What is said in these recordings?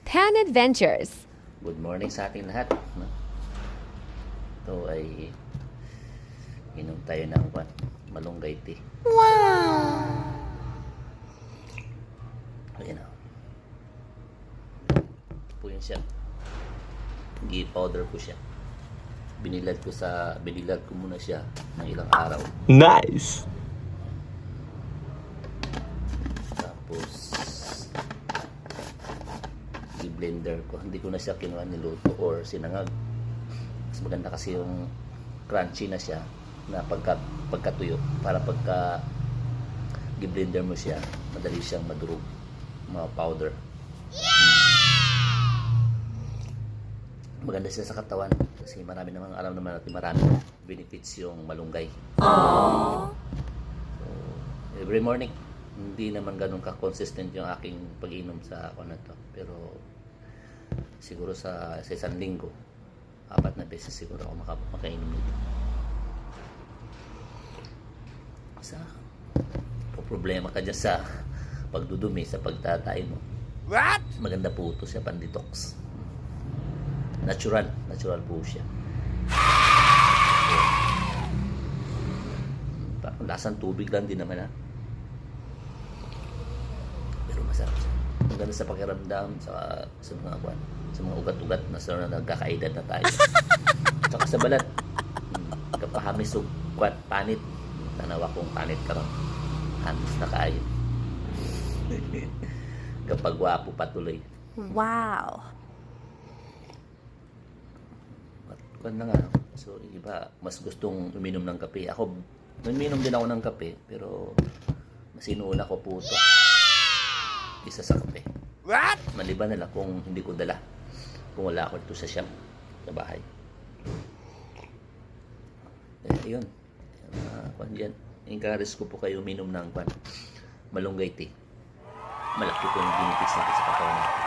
Pan Adventures. Good morning sa ating lahat. No? Ito ay inom tayo ng malunggay tea. Wow! Ayan o. Ito po yun siya. Powder ko siya. Binilad ko muna siya ng ilang araw. Nice! Tapos i-blender ko. Hindi ko na siya kinuha niluto or sinangag. Mas maganda kasi yung crunchy na siya na pagkatuyo para pagka i-blender mo siya, madali siyang madurog, mga powder. Maganda siya sa katawan kasi marami namang alam naman natin marami benefits yung malunggay. So, every morning hindi naman ganun ka-consistent yung aking pag-inom sa ako na to, pero siguro sa isang linggo 4 na beses siguro ako makainom nito. Sa problema ka dyan sa pagdudumi, sa pagtatay mo, What? maganda po ito siya, pan-detox. Natural po siya. Parang lasang tubig lang din naman, ha? Pero masarap siya. Maganda sa pakiramdam, sa mga ugat-ugat na nagkakaedad na tayo. Saka sa balat, kapahamis o panit. Tanawa kong panit ka rin. Hamis na kayo. Kapag wapo patuloy. Wow! Kung na nga, so iba mas gustong uminom ng kape. Ako, uminom din ako ng kape, pero mas inuuna ko po ito isa sa kape. What? Maliban na lang kung hindi ko dala, kung wala ako ito sa shop, sa bahay. Yun. Encourage ko po kayo uminom ng malunggay tea. Malaki po yung benefits nito sa katawan natin.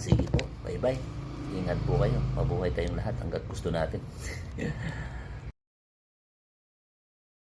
Sige po, bye-bye. Ingat po kayo. Mabuhay tayong lahat hanggat gusto natin.